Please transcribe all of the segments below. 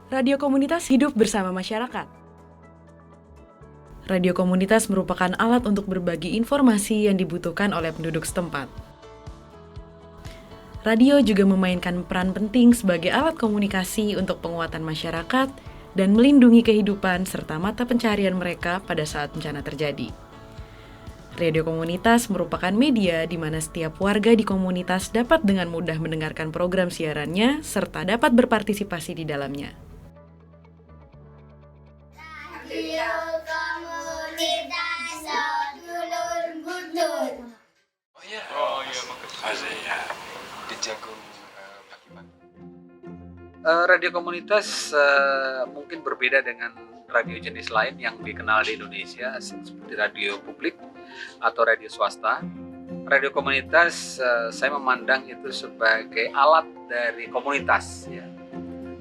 Radio komunitas hidup bersama masyarakat. Radio komunitas merupakan alat untuk berbagi informasi yang dibutuhkan oleh penduduk setempat. Radio juga memainkan peran penting sebagai alat komunikasi untuk penguatan masyarakat dan melindungi kehidupan serta mata pencaharian mereka pada saat bencana terjadi. Radio komunitas merupakan media di mana setiap warga di komunitas dapat dengan mudah mendengarkan program siarannya serta dapat berpartisipasi di dalamnya. Radio komunitas dulur gudul. Oh iya, makasih. Ya. Di Jagung pagi-pagi. Radio komunitas mungkin berbeda dengan radio jenis lain yang dikenal di Indonesia seperti radio publik atau radio swasta. Radio komunitas saya memandang itu sebagai alat dari komunitas, ya.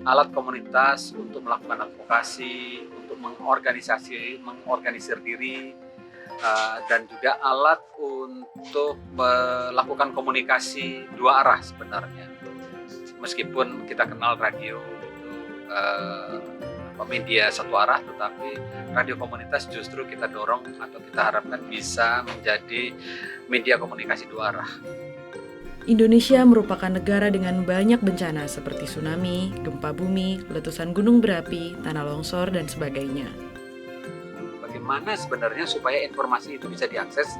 Alat komunitas untuk melakukan advokasi, untuk mengorganisir diri, dan juga alat untuk melakukan komunikasi dua arah sebenarnya. Meskipun kita kenal radio itu media satu arah, tetapi radio komunitas justru kita dorong atau kita harapkan bisa menjadi media komunikasi dua arah. Indonesia merupakan negara dengan banyak bencana seperti tsunami, gempa bumi, letusan gunung berapi, tanah longsor, dan sebagainya. Bagaimana sebenarnya supaya informasi itu bisa diakses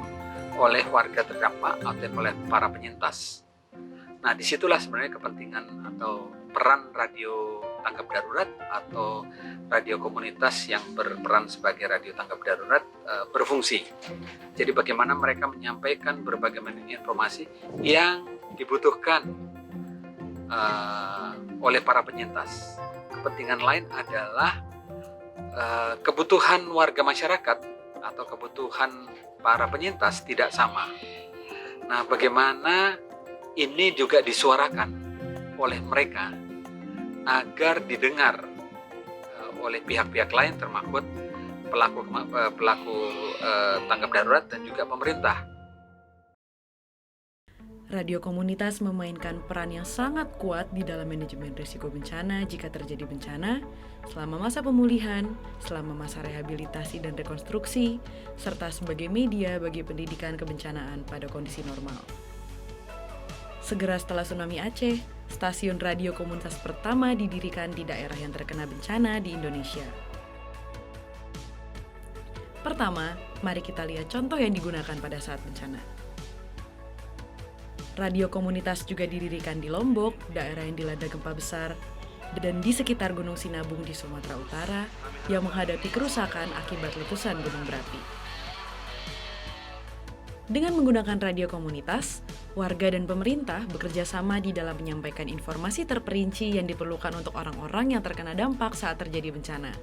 oleh warga terdampak atau oleh para penyintas? Nah, disitulah sebenarnya kepentingan atau peran radio tanggap darurat atau radio komunitas yang berperan sebagai radio tanggap darurat berfungsi. Jadi bagaimana mereka menyampaikan berbagai macam informasi yang dibutuhkan oleh para penyintas. Kepentingan lain adalah kebutuhan warga masyarakat atau kebutuhan para penyintas tidak sama. Nah, bagaimana ini juga disuarakan oleh mereka agar didengar oleh pihak-pihak lain termasuk pelaku tanggap darurat dan juga pemerintah. Radio komunitas memainkan peran yang sangat kuat di dalam manajemen risiko bencana jika terjadi bencana, selama masa pemulihan, selama masa rehabilitasi dan rekonstruksi, serta sebagai media bagi pendidikan kebencanaan pada kondisi normal. Segera setelah tsunami Aceh, stasiun radio komunitas pertama didirikan di daerah yang terkena bencana di Indonesia. Pertama, mari kita lihat contoh yang digunakan pada saat bencana. Radio komunitas juga didirikan di Lombok, daerah yang dilanda gempa besar, dan di sekitar Gunung Sinabung di Sumatera Utara yang menghadapi kerusakan akibat letusan gunung berapi. Dengan menggunakan radio komunitas, warga dan pemerintah bekerja sama di dalam menyampaikan informasi terperinci yang diperlukan untuk orang-orang yang terkena dampak saat terjadi bencana.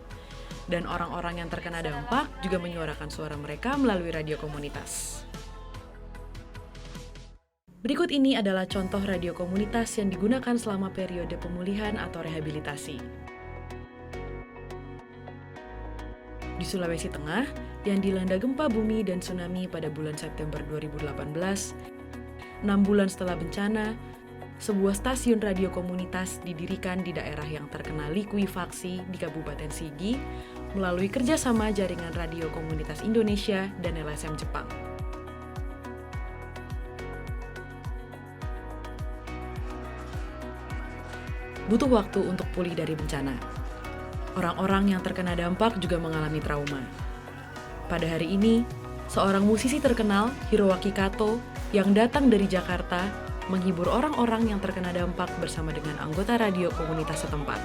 Dan orang-orang yang terkena dampak juga menyuarakan suara mereka melalui radio komunitas. Berikut ini adalah contoh radio komunitas yang digunakan selama periode pemulihan atau rehabilitasi. Di Sulawesi Tengah, yang dilanda gempa bumi dan tsunami pada bulan September 2018, 6 bulan setelah bencana, sebuah stasiun radio komunitas didirikan di daerah yang terkena likuifaksi di Kabupaten Sigi melalui kerjasama Jaringan Radio Komunitas Indonesia dan LSM Jepang. Butuh waktu untuk pulih dari bencana. Orang-orang yang terkena dampak juga mengalami trauma. Pada hari ini, seorang musisi terkenal, Hiroaki Kato, yang datang dari Jakarta, menghibur orang-orang yang terkena dampak bersama dengan anggota radio komunitas setempat.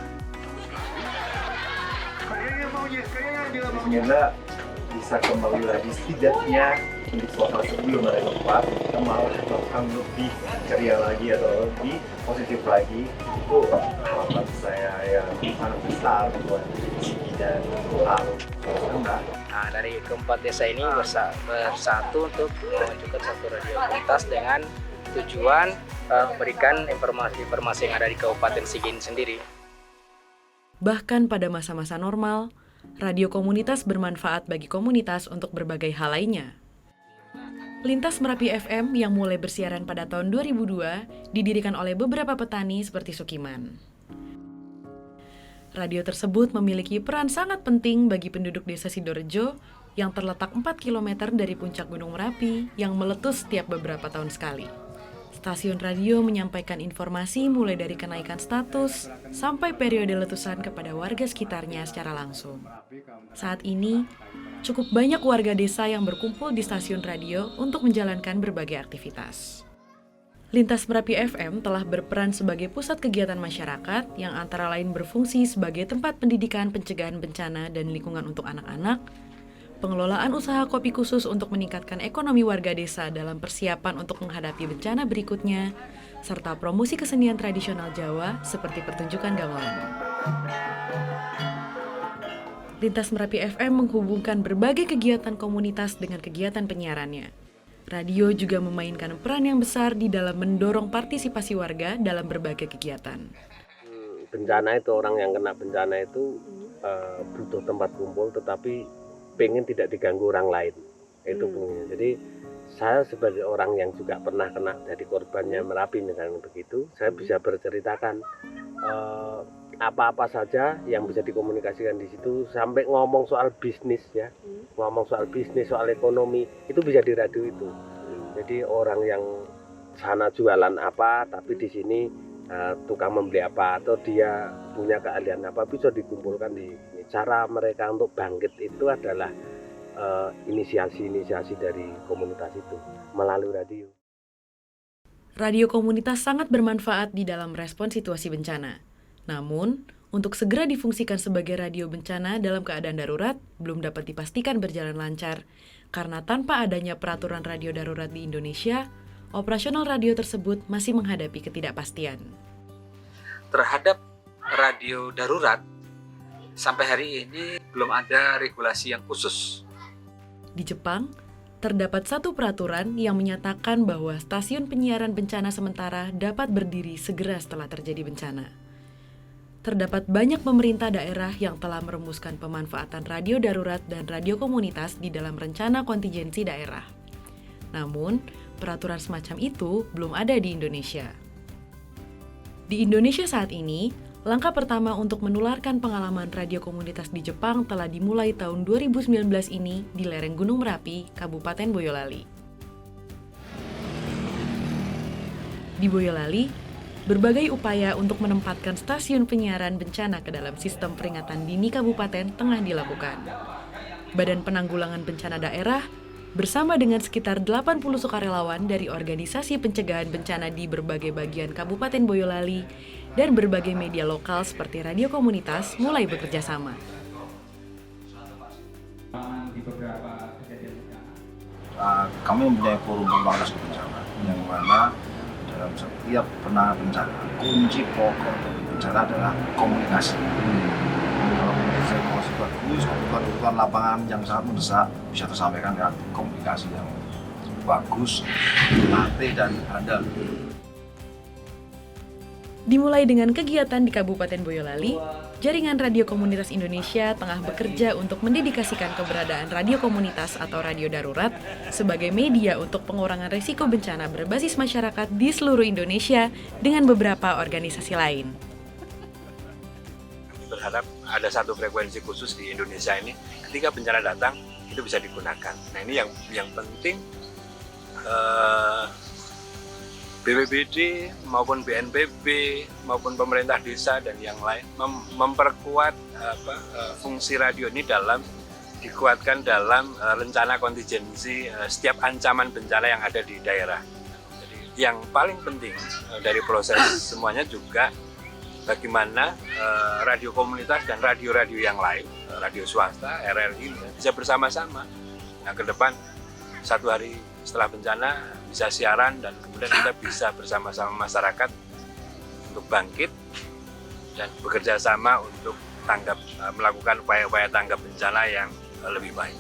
Semoga bisa kembali lagi setidaknya untuk suasana sebelum ada gempa, kita malah akan lebih ceria lagi atau lebih positif lagi. Itu harapan saya yang sangat besar buat Sigi dan Palu. Nah, dari keempat desa ini bersatu untuk memajukan satu radio komunitas dengan tujuan memberikan informasi-informasi yang ada di Kabupaten Sigi ini sendiri. Bahkan pada masa-masa normal, radio komunitas bermanfaat bagi komunitas untuk berbagai hal lainnya. Lintas Merapi FM yang mulai bersiaran pada tahun 2002 didirikan oleh beberapa petani seperti Sukiman. Radio tersebut memiliki peran sangat penting bagi penduduk desa Sidorejo yang terletak 4 km dari puncak Gunung Merapi yang meletus setiap beberapa tahun sekali. Stasiun radio menyampaikan informasi mulai dari kenaikan status sampai periode letusan kepada warga sekitarnya secara langsung. Saat ini, cukup banyak warga desa yang berkumpul di stasiun radio untuk menjalankan berbagai aktivitas. Lintas Merapi FM telah berperan sebagai pusat kegiatan masyarakat yang antara lain berfungsi sebagai tempat pendidikan pencegahan bencana dan lingkungan untuk anak-anak, pengelolaan usaha kopi khusus untuk meningkatkan ekonomi warga desa dalam persiapan untuk menghadapi bencana berikutnya, serta promosi kesenian tradisional Jawa seperti pertunjukan gamelan. Lintas Merapi FM menghubungkan berbagai kegiatan komunitas dengan kegiatan penyiarannya. Radio juga memainkan peran yang besar di dalam mendorong partisipasi warga dalam berbagai kegiatan. Bencana itu, orang yang kena bencana itu butuh tempat kumpul, tetapi pengen tidak diganggu orang lain. Itu pengennya. Jadi saya sebagai orang yang juga pernah kena jadi korbannya Merapi misalnya begitu, saya bisa berceritakan apa-apa saja yang bisa dikomunikasikan di situ, sampai ngomong soal bisnis ya, ngomong soal bisnis, soal ekonomi, itu bisa di radio itu. Jadi orang yang sana jualan apa, tapi di sini tukang membeli apa, atau dia punya keahlian apa, bisa dikumpulkan di sini. Cara mereka untuk bangkit itu adalah inisiasi dari komunitas itu melalui radio. Radio komunitas sangat bermanfaat di dalam respon situasi bencana. Namun, untuk segera difungsikan sebagai radio bencana dalam keadaan darurat belum dapat dipastikan berjalan lancar, karena tanpa adanya peraturan radio darurat di Indonesia, operasional radio tersebut masih menghadapi ketidakpastian. Terhadap radio darurat, sampai hari ini belum ada regulasi yang khusus. Di Jepang, terdapat satu peraturan yang menyatakan bahwa stasiun penyiaran bencana sementara dapat berdiri segera setelah terjadi bencana. Terdapat banyak pemerintah daerah yang telah merumuskan pemanfaatan radio darurat dan radio komunitas di dalam rencana kontingensi daerah. Namun, peraturan semacam itu belum ada di Indonesia. Di Indonesia saat ini, langkah pertama untuk menularkan pengalaman radio komunitas di Jepang telah dimulai tahun 2019 ini di lereng Gunung Merapi, Kabupaten Boyolali. Di Boyolali, berbagai upaya untuk menempatkan stasiun penyiaran bencana ke dalam sistem peringatan dini kabupaten tengah dilakukan. Badan Penanggulangan Bencana Daerah bersama dengan sekitar 80 sukarelawan dari organisasi pencegahan bencana di berbagai bagian Kabupaten Boyolali dan berbagai media lokal seperti radio komunitas mulai bekerja sama. Kami mempunyai forum pemangkas bencana yang mana dalam setiap penanganan bencana, kunci pokok dari bencana adalah komunikasi. Kalau komunikasi bagus, kebutuhan lapangan yang sangat mendesak bisa tersampaikan dengan komunikasi yang bagus, latih dan handal. Dimulai dengan kegiatan di Kabupaten Boyolali, Jaringan Radio Komunitas Indonesia tengah bekerja untuk mendedikasikan keberadaan radio komunitas atau radio darurat sebagai media untuk pengurangan risiko bencana berbasis masyarakat di seluruh Indonesia dengan beberapa organisasi lain. Kami berharap ada satu frekuensi khusus di Indonesia ini, ketika bencana datang itu bisa digunakan. Nah ini yang penting, BPBD maupun BNPB maupun pemerintah desa dan yang lain memperkuat fungsi radio ini dikuatkan dalam rencana kontingensi setiap ancaman bencana yang ada di daerah. Jadi yang paling penting dari proses semuanya juga bagaimana radio komunitas dan radio-radio yang lain, radio swasta, RRI bisa bersama-sama. Nah ke depan satu hari setelah bencana bisa siaran dan kemudian kita bisa bersama-sama masyarakat untuk bangkit dan bekerja sama untuk melakukan upaya-upaya tanggap bencana yang lebih baik.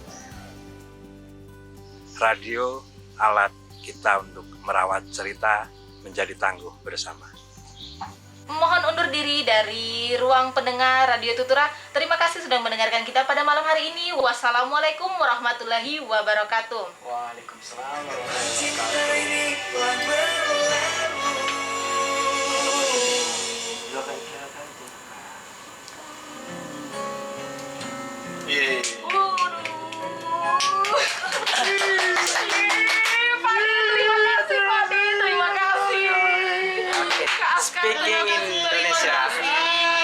Radio alat kita untuk merawat cerita menjadi tangguh bersama. Mohon undur diri dari ruang pendengar Radio Tutura. Terima kasih sudah mendengarkan kita pada malam hari ini. Wassalamualaikum warahmatullahi wabarakatuh. Waalaikumsalam warahmatullahi wabarakatuh. Indonesia.